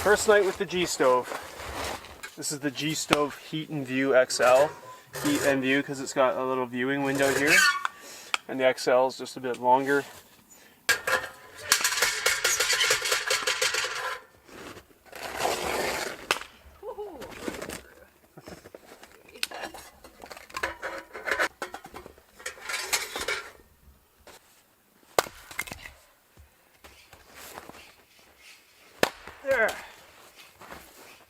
First night with the G stove. This is the G stove Heat and View XL. Heat and View because it's got a little viewing window here, and the XL is just a bit longer. There.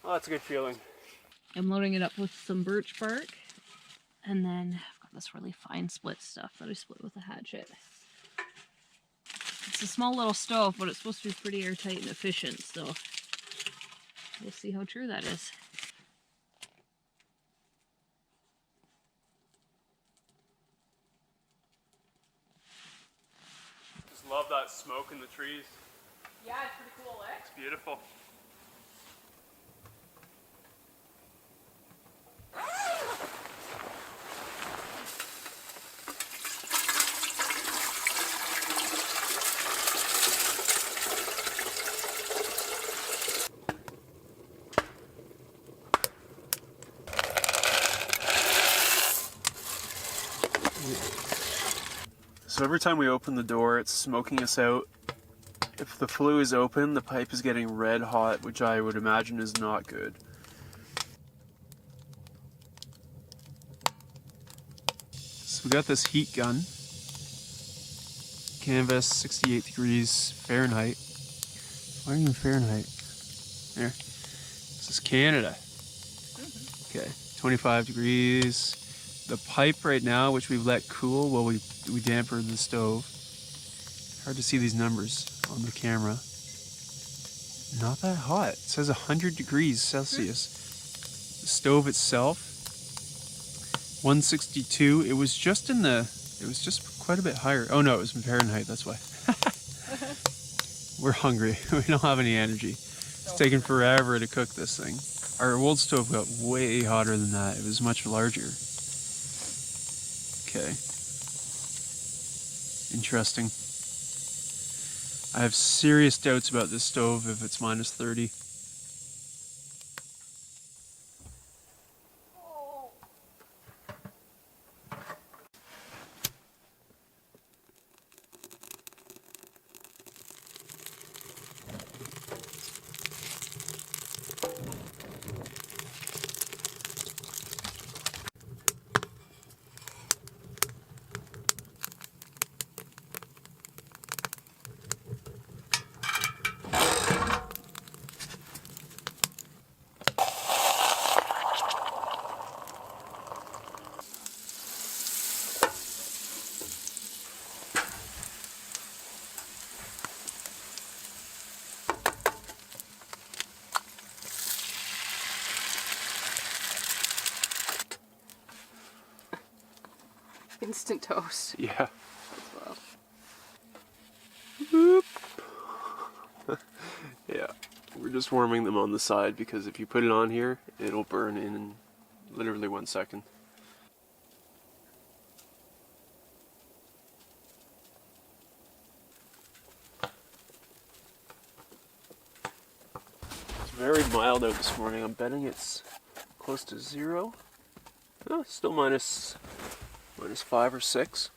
Oh, that's a good feeling. I'm loading it up with some birch bark, and then I've got this really fine split stuff that I split with a hatchet. It's a small little stove, but it's supposed to be pretty airtight and efficient, so we'll see how true that is. Just love that smoke in the trees. Yeah, it's pretty cool, eh? It's beautiful. So every time we open the door, it's smoking us out. If the flue is open, the pipe is getting red hot, which I would imagine is not good. So we got this heat gun. Canvas, 68 degrees Fahrenheit. Why even Fahrenheit? There. This is Canada. Okay, 25 degrees. The pipe right now, which we've let cool while we damper the stove. Hard to see these numbers on the camera. Not that hot. It says 100 degrees Celsius. The stove itself, 162. It was just quite a bit higher. Oh no, it was in Fahrenheit, that's why. We're hungry. We don't have any energy. It's taken forever to cook this thing. Our old stove got way hotter than that. It was much larger. Okay. Interesting. I have serious doubts about this stove if it's minus 30. Instant toast. Yeah. Well. Boop. Yeah. We're just warming them on the side because if you put it on here, it'll burn in literally 1 second. It's very mild out this morning. I'm betting it's close to 0. Oh, still minus 5 or 6.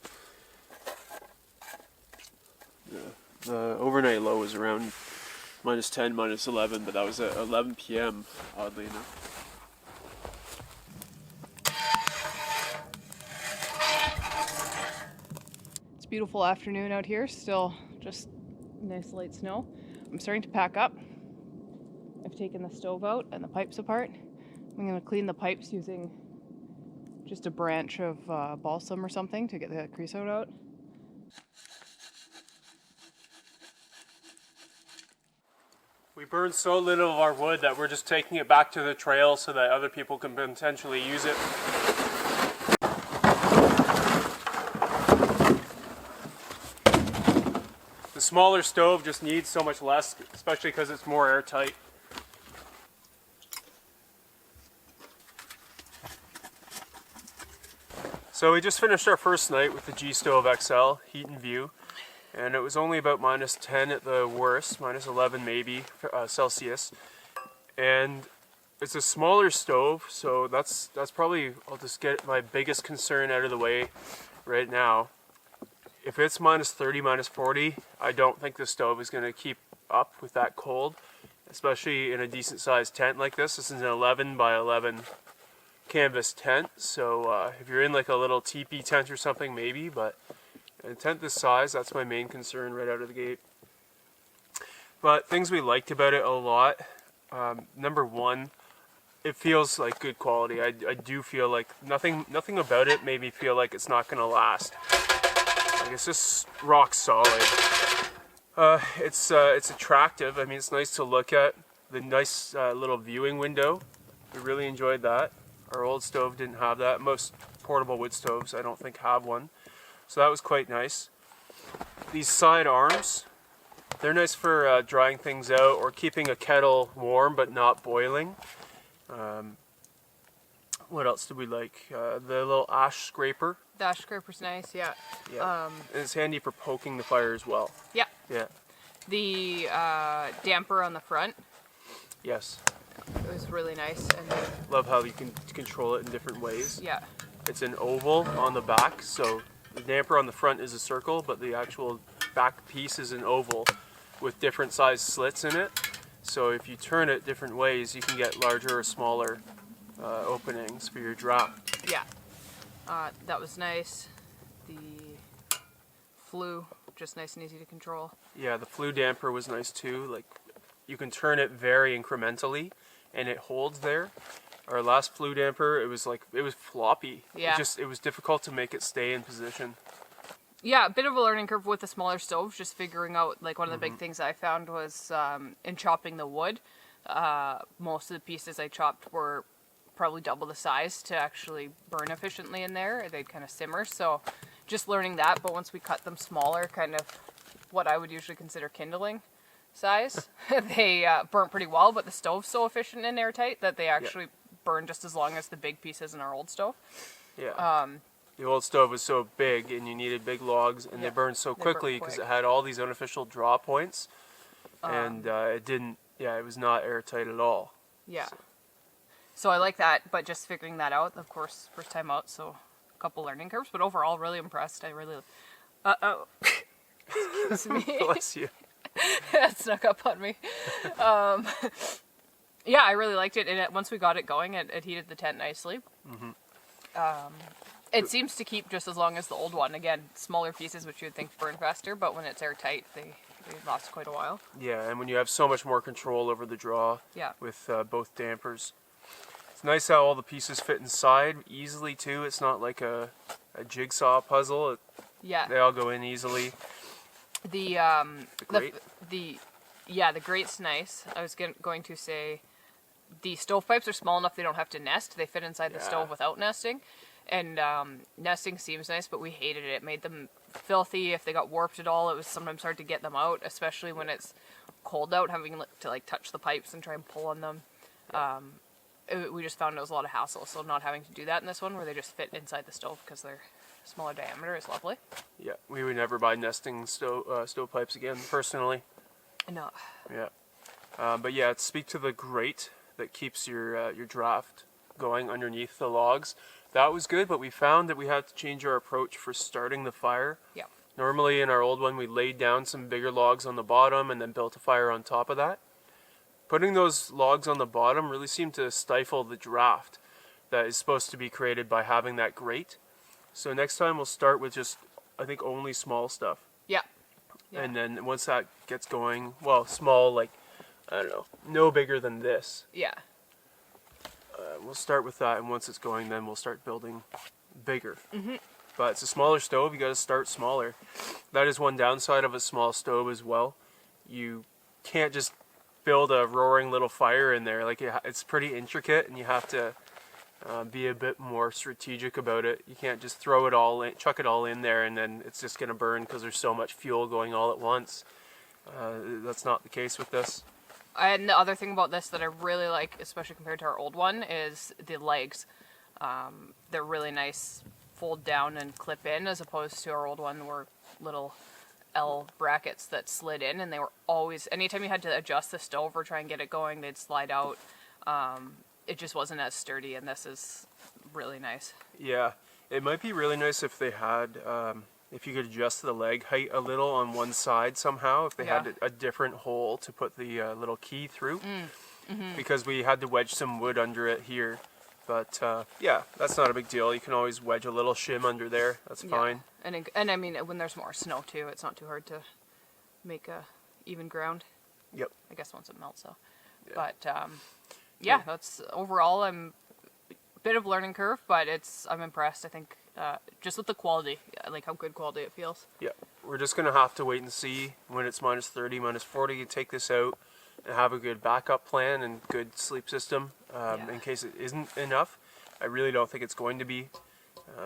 The overnight low was around minus 10, minus 11, but that was at 11 p.m. oddly enough. It's a beautiful afternoon out here, still just nice light snow. I'm starting to pack up. I've taken the stove out and the pipes apart. I'm going to clean the pipes using just a branch of balsam or something to get the creosote out. We burned so little of our wood that we're just taking it back to the trail so that other people can potentially use it. The smaller stove just needs so much less, especially because it's more airtight. So we just finished our first night with the G Stove XL, Heat and View, and it was only about minus 10 at the worst, minus 11 maybe Celsius, And it's a smaller stove, so that's probably, I'll just get my biggest concern out of the way right now. If it's minus 30, minus 40, I don't think the stove is going to keep up with that cold, especially in a decent sized tent like this. This is an 11 by 11 canvas tent, so if you're in like a little teepee tent or something, maybe, but in a tent this size, that's my main concern right out of the gate. But things we liked about it a lot, number one, it feels like good quality. I do feel like nothing about it made me feel like it's not going to last. Like, it's just rock solid. It's attractive. I mean, it's nice to look at. The nice little viewing window. We really enjoyed that. Our old stove didn't have that. Most portable wood stoves, I don't think, have one. So that was quite nice. These side arms, they're nice for drying things out or keeping a kettle warm but not boiling. What else did we like? The little ash scraper. The ash scraper's nice, yeah. Yeah. And it's handy for poking the fire as well. Yeah. Yeah. The damper on the front. Yes. It was really nice. And love how you can control it in different ways. yeah. It's an oval on the back, so the damper on the front is a circle, but the actual back piece is an oval with different size slits in it. So if you turn it different ways, you can get larger or smaller openings for your draft. Yeah. That was nice. The flue, just nice and easy to control. Yeah, the flue damper was nice too. Like, you can turn it very incrementally, and it holds there. Our last flue damper, it was floppy. Yeah. It was difficult to make it stay in position. Yeah, a bit of a learning curve with the smaller stoves, just figuring out, like, one of the big things I found was in chopping the wood, most of the pieces I chopped were probably double the size to actually burn efficiently in there. They'd kind of simmer, so just learning that. But once we cut them smaller, kind of what I would usually consider kindling size, they burnt pretty well, but the stove's so efficient and airtight that they actually burn just as long as the big pieces in our old stove. Yeah. The old stove was so big and you needed big logs, and they burned so quickly because it had all these unofficial draw points, and it was not airtight at all. Yeah. So I like that, but just figuring that out, of course, first time out, so a couple learning curves, but overall really impressed. I really, excuse me. Bless you. That snuck up on me. Yeah, I really liked it, and once we got it going, it heated the tent nicely. It seems to keep just as long as the old one. Again, smaller pieces, which you would think burn faster, but when it's airtight, they last quite a while. Yeah, and when you have so much more control over the draw with both dampers. It's nice how all the pieces fit inside easily, too. It's not like a jigsaw puzzle. They all go in easily. The grate? The grate's nice. I was going to say the stovepipes are small enough they don't have to nest. They fit inside the stove without nesting. And nesting seems nice, but we hated it. It made them filthy. If they got warped at all, it was sometimes hard to get them out, especially when it's cold out, having to like touch the pipes and try and pull on them. We just found it was a lot of hassle, so not having to do that in this one, where they just fit inside the stove because they're smaller diameter, is lovely. Yeah, we would never buy nesting stovepipes again, personally. No. Yeah. But yeah, speak to the grate that keeps your draft going underneath the logs. That was good, but we found that we had to change our approach for starting the fire. Yeah. Normally in our old one, we laid down some bigger logs on the bottom and then built a fire on top of that. Putting those logs on the bottom really seemed to stifle the draft that is supposed to be created by having that grate. So next time we'll start with just, I think, only small stuff. Yeah. And then once that gets going, well, small, like, I don't know, no bigger than this. Yeah. We'll start with that, and once it's going, then we'll start building bigger. But it's a smaller stove, you gotta start smaller. That is one downside of a small stove as well. You can't just build a roaring little fire in there. Like, it's pretty intricate, and you have to be a bit more strategic about it. You can't just throw it all in, chuck it all in there, and then it's just gonna burn because there's so much fuel going all at once. That's not the case with this. And the other thing about this that I really like, especially compared to our old one, is the legs. They're really nice, fold down and clip in, as opposed to our old one were little L brackets that slid in, and they were always, anytime you had to adjust the stove or try and get it going, they'd slide out. It just wasn't as sturdy, and this is really nice. Yeah, it might be really nice if they had, if you could adjust the leg height a little on one side somehow, if they had a different hole to put the little key through, because we had to wedge some wood under it here. But yeah, that's not a big deal. You can always wedge a little shim under there. That's fine. And I mean, when there's more snow too, it's not too hard to make a even ground. Yep. I guess once it melts, though. Yeah. But yeah, that's overall. I'm a bit of learning curve, but I'm impressed. I think just with the quality, like how good quality it feels. Yeah, we're just gonna have to wait and see when it's minus 30, minus 40, and take this out and have a good backup plan and good sleep system in case it isn't enough. I really don't think it's going to be,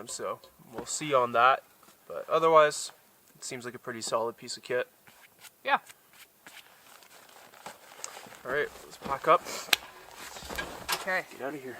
so we'll see on that. But otherwise, it seems like a pretty solid piece of kit. Yeah. All right, let's pack up. Okay. Get out of here.